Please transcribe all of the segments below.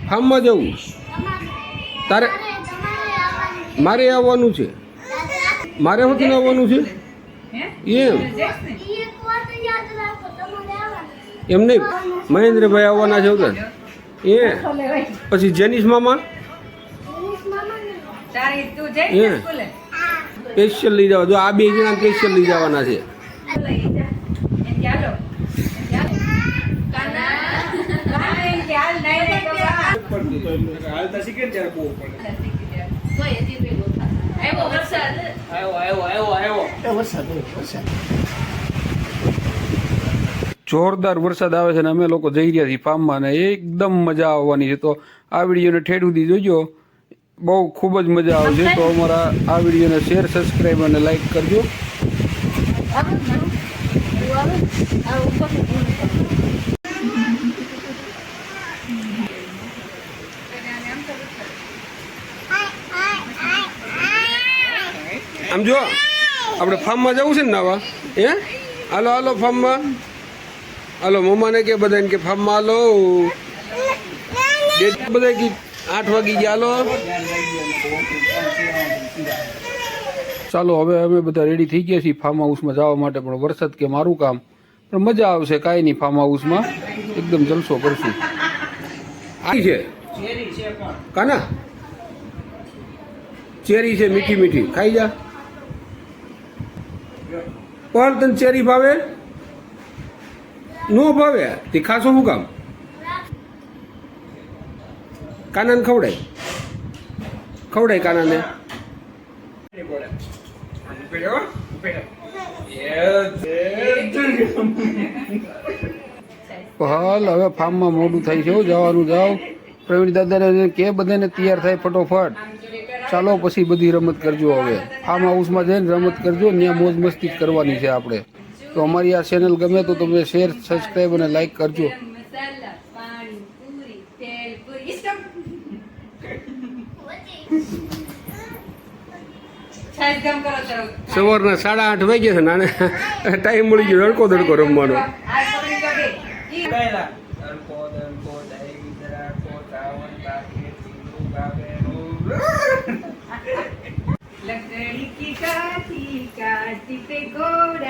ફાર્મમાં જવું તારે મારે આવવાનું છે મારે શું આવવાનું છે એમ નહીં મહેન્દ્રભાઈ આવવાના છે ઉધર એ પછી જેનિસ મામા સ્પેશિયલ લઈ જવા જો આ 2 જણા સ્પેશિયલ લઈ જવાના છે જોરદાર વરસાદ આવે છે ને અમે લોકો જઈ રહ્યા છીએ ફાર્મમાં ને એકદમ મજા આવવાની છે તો આ વિડીયોને ઠેઠ સુધી જોજો બહુ ખૂબ જ મજા આવશે તો અમારા આ વિડીયોને શેર સબસ્ક્રાઈબ અને લાઈક કરજો આમ જો આપણે ફાર્મમાં જવું છે ને નાવા હાલો હાલો ફાર્મમાં હાલો મમ્માને કે બધાને કે ફાર્મમાં હાલો બધા કે 8 વાગી ગયા હાલો ચાલો હવે અમે બધા રેડી થઈ ગયા છીએ ફાર્મ હાઉસમાં જવા માટે પણ વરસાદ કે મારું કામ પણ મજા આવશે કાંઈ નહીં ફાર્મ હાઉસમાં એકદમ જલસો કરશું આ છે કાના ચેરી છે મીઠી મીઠી ખાઈ જા પણ તને ચેરી ભાવે નો ભાવે તે ખાસો શું કામ કાનાને ખવડાય કાનાને હાલ હવે ફાર્મમાં મોડું થાય છે જવાનું જાઓ પ્રવીણ દાદાને કે બધાને તૈયાર થાય ફટોફટ ચાલો પછી બધી રમત કરજો હવે ફાર્મ હાઉસમાં જઈને રમત કરજો ત્યાં મોજ મસ્તી કરવાની છે આપણે તો અમારી આ ચેનલ ગમે તો તમે શેર સબસ્ક્રાઈબ અને લાઈક કરજો સવારના 8:30 વાગ્યા છે નાને ટાઈમ મળી ગયો દડકો રમવાનો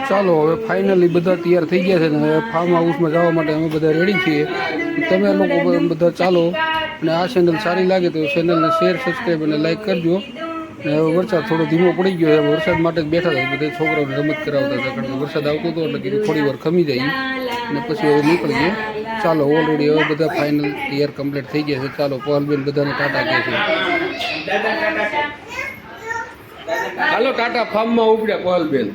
ચાલો હવે ફાઇનલી બધા તૈયાર થઈ ગયા છે ને હવે ફાર્મ હાઉસમાં જવા માટે અમે બધા રેડી છીએ તમે લોકો બધા ચાલો અને આ ચેનલ સારી લાગે તો ચેનલને શેર સબસ્ક્રાઈબ અને લાઈક કરજો અને હવે વરસાદ થોડો ધીમો પડી ગયો છે વરસાદ માટે જ બેઠા હતા બધા છોકરાઓને રમત કરાવતા હતા કારણ કે વરસાદ આવતો હતો એટલે કીધું થોડી વાર ખમી જાય અને પછી હવે નીકળીએ ચાલો ઓલરેડી હવે બધા ફાઇનલ તૈયાર કમ્પ્લીટ થઈ ગયા છે ચાલો પહલબેન બધાને ટાટા કહે છે હાલો ટાટા ફાર્મમાં ઉપડ્યા પહલબેન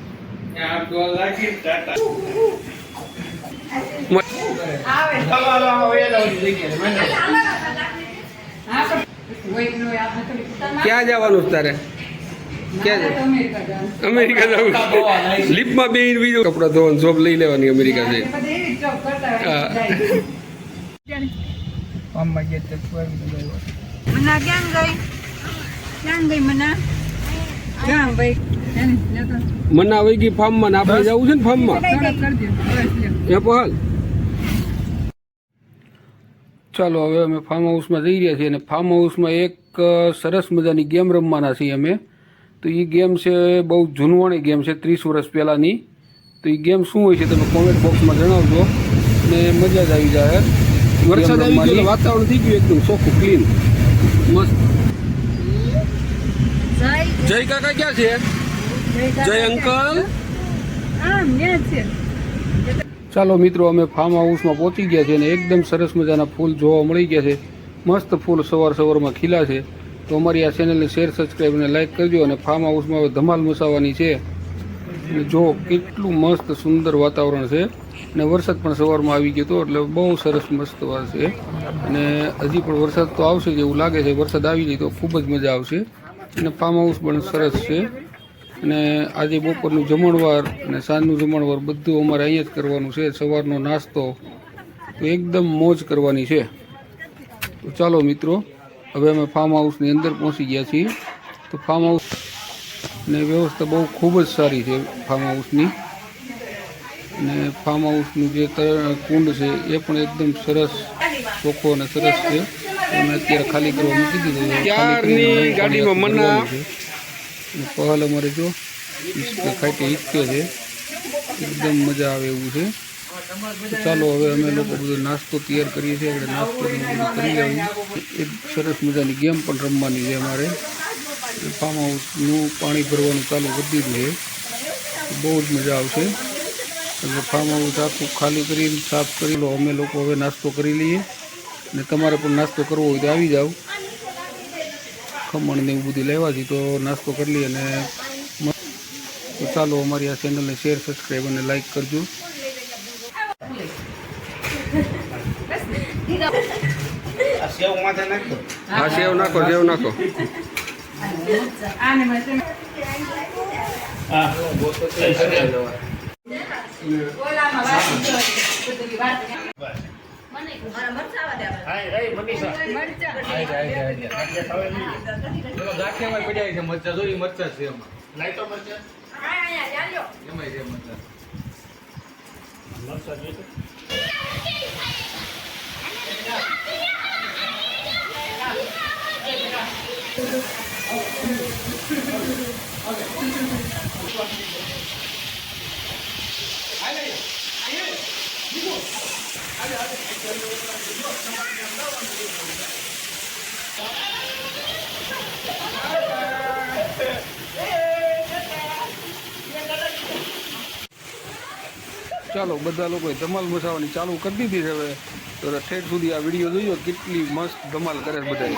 ક્યાં જવાનું તારે ક્યાં અમેરિકા જવું લીપમાં બે બીજું કપડા ધોવાનું જોબ લઈ લેવાની અમેરિકા જઈ મના વહી ગઈ ફાર્મમાં ને આપણે જવું છે ને ફાર્મમાં એ પહલ ચાલો હવે અમે ફાર્મ હાઉસમાં જઈ રહ્યા છીએ અને ફાર્મ હાઉસમાં એક સરસ મજાની ગેમ રમવાના છીએ અમે તો એ ગેમ છે બહુ જૂનવાણી ગેમ છે 30 વર્ષ પહેલાંની તો એ ગેમ શું હોય છે તમે કોમેન્ટ બોક્સમાં જણાવજો ને મજા જ આવી જાય વરસાદ આવી ગયો વાતાવરણ થઈ ગયું એકદમ ચોખ્ખું ક્લીન મસ્ત જય કાકા ક્યાં છે જય અંકલ ચાલો મિત્રો અમે ફાર્મ હાઉસમાં પહોંચી ગયા છે અને એકદમ સરસ મજાના ફૂલ જોવા મળી ગયા છે મસ્ત ફૂલ સવારમાં ખીલા છે તો અમારી આ ચેનલને શેર સબસ્ક્રાઈબ અને લાઈક કરજો અને ફાર્મ હાઉસમાં હવે ધમાલ મચાવવાની છે અને જો કેટલું મસ્ત સુંદર વાતાવરણ છે અને વરસાદ પણ સવારમાં આવી ગયો હતો એટલે બહુ સરસ મસ્ત વાત છે અને હજી પણ વરસાદ તો આવશે જ એવું લાગે છે વરસાદ આવી જાય તો ખૂબ જ મજા આવશે અને ફાર્મ હાઉસ પણ સરસ છે અને આજે બપોરનું જમણવાર અને સાંજનું જમણવાર બધું અમારે અહીંયા જ કરવાનું છે સવારનો નાસ્તો તો એકદમ મોજ કરવાની છે તો ચાલો મિત્રો હવે અમે ફાર્મ હાઉસની અંદર પહોંચી ગયા છીએ તો ફાર્મ હાઉસની વ્યવસ્થા બહુ ખૂબ જ સારી છે ફાર્મ હાઉસની અને ફાર્મ હાઉસનું જે કુંડ છે એ પણ એકદમ સરસ ચોખ્ખો અને સરસ છે અમે અત્યારે ખાલી કરવા મૂકી દીધું છે. ક્યારની ગાડીમાં મના પહલ અમારે જો ખાઈટે ઈચ્છે છે, એકદમ મજા આવે એવું છે. તો ચાલો હવે અમે લોકો બધો નાસ્તો તૈયાર કરીએ છીએ. આપણે નાસ્તો બધું કરી લઈએ. એક સરસ મજાની ગેમ પણ રમવાની છે અમારે. ફાર્મ હાઉસનું પાણી ભરવાનું ચાલુ કરી દીધું છે. બહુ જ મજા આવશે. એટલે ફાર્મ હાઉસ આખું ખાલી કરીને સાફ કરી લો. અમે લોકો હવે નાસ્તો કરી લઈએ, ને તમારે પણ નાસ્તો કરવો હોય તો આવી જાઓ. ખમણ ને એવું બધું લેવાથી તો નાસ્તો કરી લઈએ. અને તો ચાલો અમારી આ ચેનલને શેર, સબસ્ક્રાઈબ અને લાઈક કરજો. હા, સેવ નાખો, સેવ નાખો. ચાલો બધા લોકોએ ધમાલ મચાવવાની ચાલુ કરી દીધી છે. હવે તો ઠેઠ સુધી આ વિડીયો જોયો કેટલી મસ્ત ધમાલ કરે છે બધા.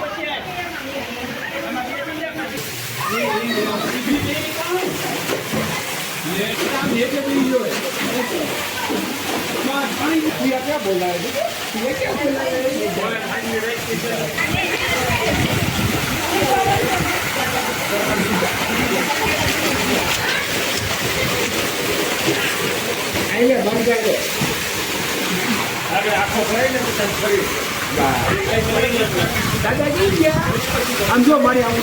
દાદાજી આમ જો મારી આવું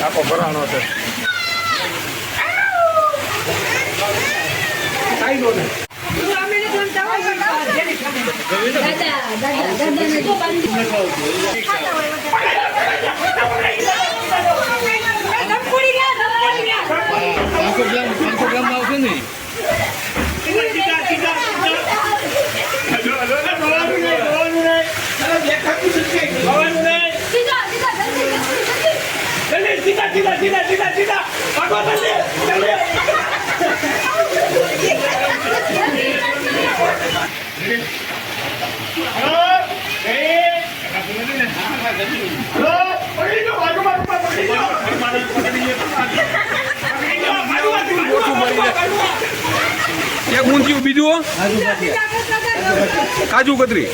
આપો ભરાણો છે કાઈ નો ને એક ઊંધિયું, બીજું કાજુ કતરી,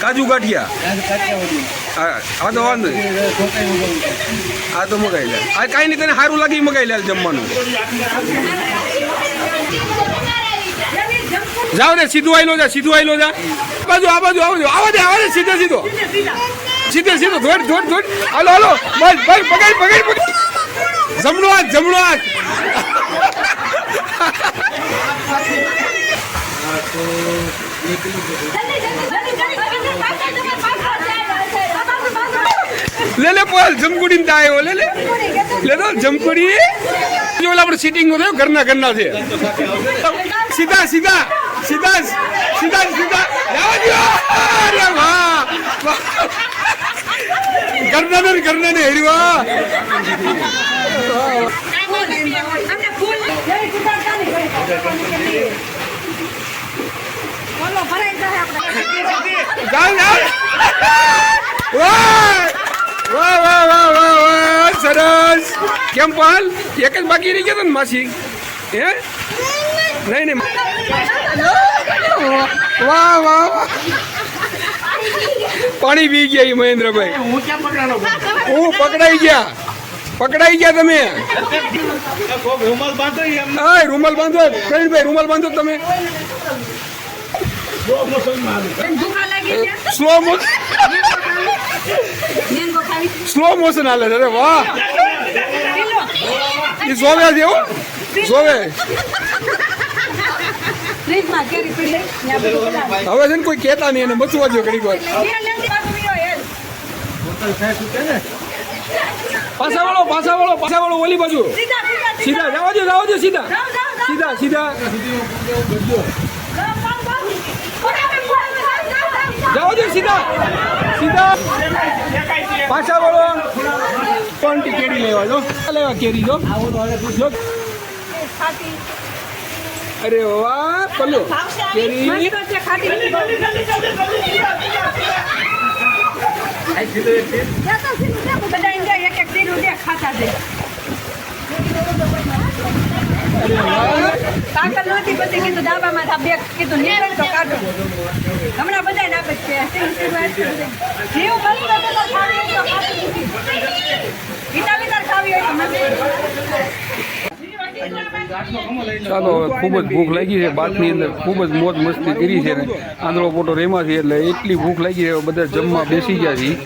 કાજુ ગાંઠિયા. હા તો વાંધો નહીં, હા તો મગાઈ લે. આ કાંઈ નહીં, તને સારું લાગી મગાઈ લે જમવાનું. જાઓ ને, સીધું આવેલો જા, સીધું આવેલો જા. બાજુ આ બાજુ આવજો, આવા દે, આવા દે, સીધે સીધો, સીધે સીધો, ધોડ ધોડ ધોડ. હાલો હાલો, બસ બસ, પકડ પકડ પકડ. જમણો હાથ, જમણો હાથ. લે લે પોલ જમકુડી ને આવ્યો, લે લે લે તો જમકુડી. ઓલા આપણે સીટિંગ નો થયો, ઘરના ઘરના છે. સીધા સીધા સીધા સીધા સીધા. અરે વાહ, ઘરના ને ઘરના ને હેરવા. સરસ. કેમ પાલ એક જ બાકી રહી ગયા ને માસી? હે નહીં નહીં. વાહ વાહ, પાણી પી ગયા મહેન્દ્રભાઈ. હું પકડાઈ ગયા, પકડાઈ ગયા તમે. રૂમાલ બાંધો પ્રવીણભાઈ, રૂમાલ બાંધો તમે. સ્લો મોશન મેંગો ખાવી સ્લો મોશન હાલે છે. અરે વાહ, કિલો એ જોવે છે એવું જોવે. ફ્રીજમાં કેરી પડી ત્યાં બધું બનાવે. હવે છે ને કોઈ કહેતા નહીં, એને મચવા દો ઘડીક વાર. બે લેંડી બાજુ વીયો હેલ. પાછા વાળો ઓલી બાજુ. સીધા સીધા સીધા જવા દો સીધા. જાઓ, જાઓ, જાઓ. સીધા જાઓ, જાઓ, જાઓ. ફટાફટ, ફટાફટ, જાઓ, જાઓ, જાઓ. જવા દો સીધા. પાછા વાળો પણ કેરી લેવા જો, લેવા કેરી જો. ખાટી. અરે વાહ, પલ્લુ કેરી. મસ્ત છે, ખાટી. બધા enjoy એક એક તીરું દે, ખાતા જાય. અરે વાહ, કાકર નહોતી, પછી કીધું ડાબામાં થા બે કીધું નીકળ તો કાઢો. હમણાં બધાને આપે છે. જેવું બનતું હતું તો ખાવી હોય તો ખાતું નથી. વિટામિન ખાવી હોય તો નથી. ચાલો હવે ખૂબ જ ભૂખ લાગી છે. બાથની અંદર ખૂબ જ મોજ મસ્તી કરી છે ને આંધળો પોટો રેમાં છે એટલે એટલી ભૂખ લાગી છે. બધા જમવા બેસી ગયા છીએ.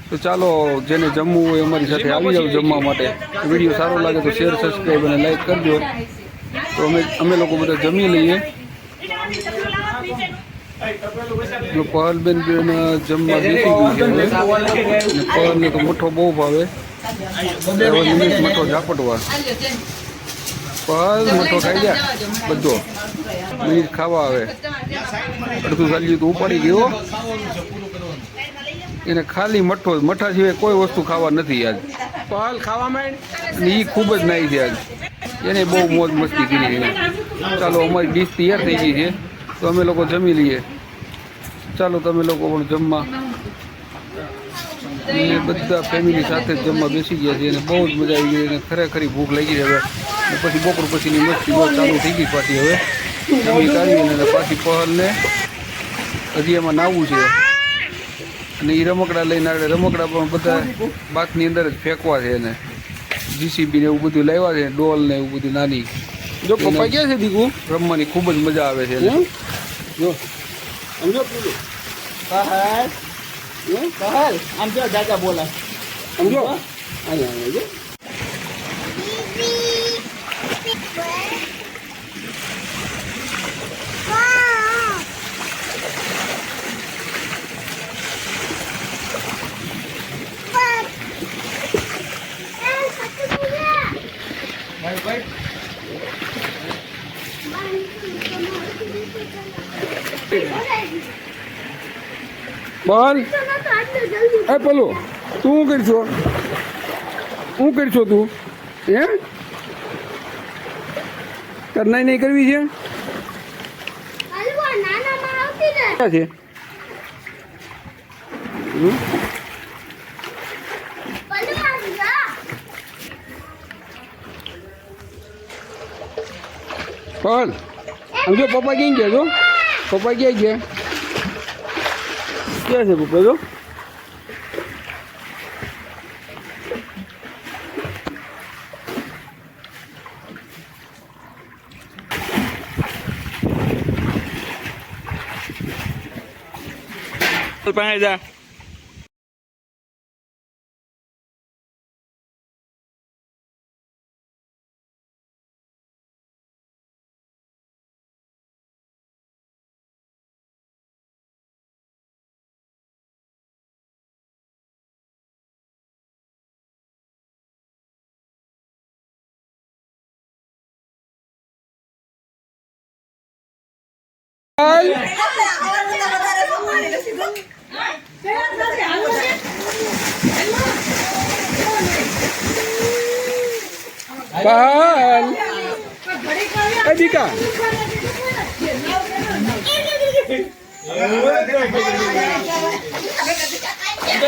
તો ચાલો, જેને જમવું હોય અમારી સાથે આવી જાવ જમવા માટે. વિડીયો સારો લાગે તો શેર, સબસ્ક્રાઈબ અને લાઈક કરજો. તો અમે લોકો બધા જમી લઈએ. જો પહલબેન જમવા બેસી ગયું છે હવે. અને પહલને તો મઠો બહુ ભાવે. હવે નિમેશ મઠો ઝાપટવા. પહલ મઠો ખાઈ જા બધો. મિનિટ ખાવા આવે. અડધું ચાલ્યું તો ઉપાડી ગયો. એને ખાલી મઠો જ, મઠા સિવાય કોઈ વસ્તુ ખાવા નથી આજ. પહલ ખાવા માંડ અને એ ખૂબ જ નાઈ છે આજ. એને બહુ મોજ મસ્તી કરી છે. ચાલો, અમારી ડીશ તૈયાર થઈ ગઈ છે તો અમે લોકો જમી લઈએ. ચાલો, તમે લોકો પણ જમવા. અને બધા ફેમિલી સાથે જ જમવા બેસી ગયા છે અને બહુ જ મજા આવી ગઈ. અને ખરેખરી ભૂખ લાગી છે હવે. અને પછી બપોર પછીની મસ્તી બહુ ચાલુ થઈ ગઈ પાછી. હવે જમી કાઢી અને પાછી પહલને હજી એમાં નાવું છે. અને એ રમકડા લઈને આવે. રમકડા પણ બધા બાથની અંદર જ ફેંકવા છે. એને જીસીબી ને એવું બધું લાવ્યા છે, ડોલ ને એવું બધું નાની. જો પપ્પા ક્યાં છે દીકુ? રમવાની ખૂબ જ મજા આવે છે એને. જો સમજો પીલું કહલ આમ જો દાદા બોલા સમજો. અહીંયા જો બોલ. એ પેલું તું શું કરશો? શું કરશો તું? હે કરનાઈ નહીં કરવી છે? ક્યાં છે? બોલ. સમજો પપ્પા ક્યાં ગયા છો? પપ્પા ક્યાં ગયા? ક્યાં છે પપ્પા? જો પાસે જા. Pahal. Adika.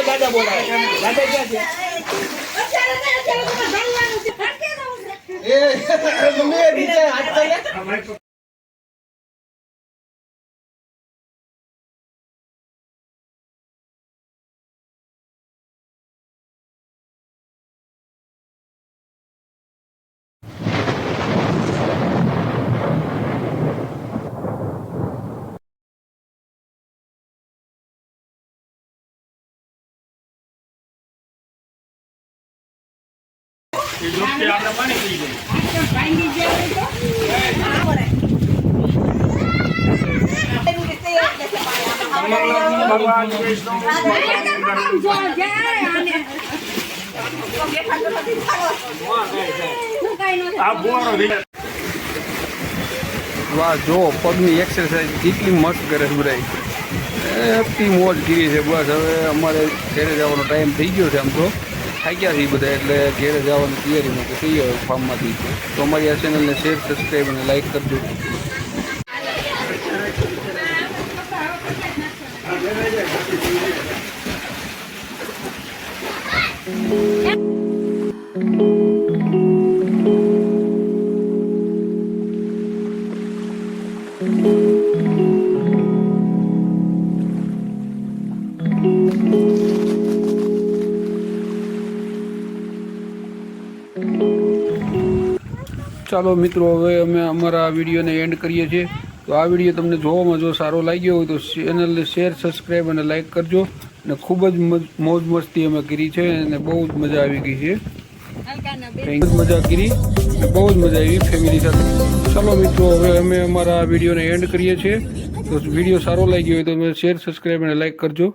Dadah bola. Dadah क्या है? વાહ જો પગની એક્સરસાઇઝ કેટલી મસ્ત કરે છે બધા એટલી મોજ કરી છે. બસ હવે અમારે ઘરે જવાનો ટાઈમ થઈ ગયો છે. આમ તો થાક્યા છીએ બધા એટલે ઘરે જવાની તૈયારીમાં તો થઈ ગયો ફાર્મમાંથી. તો અમારી આ ચેનલને શેર સબસ્ક્રાઈબ અને લાઈક કરજો. ચાલો મિત્રો હવે અમે અમારા આ વિડીયોને એન્ડ કરીએ છીએ. તો આ વિડીયો તમને જોવામાં જો સારો લાગ્યો હોય તો ચેનલને શેર સબસ્ક્રાઈબ અને લાઈક કરજો. અને ખૂબ જ મોજ મસ્તી અમે કરી છે અને બહુ જ મજા આવી ગઈ છે. મજા કરી અને બહુ જ મજા આવી ફેમિલી સાથે. ચાલો મિત્રો હવે અમે અમારા આ વિડીયોને એન્ડ કરીએ છીએ. તો વિડીયો સારો લાગ્યો હોય તો શેર સબસ્ક્રાઈબ અને લાઈક કરજો.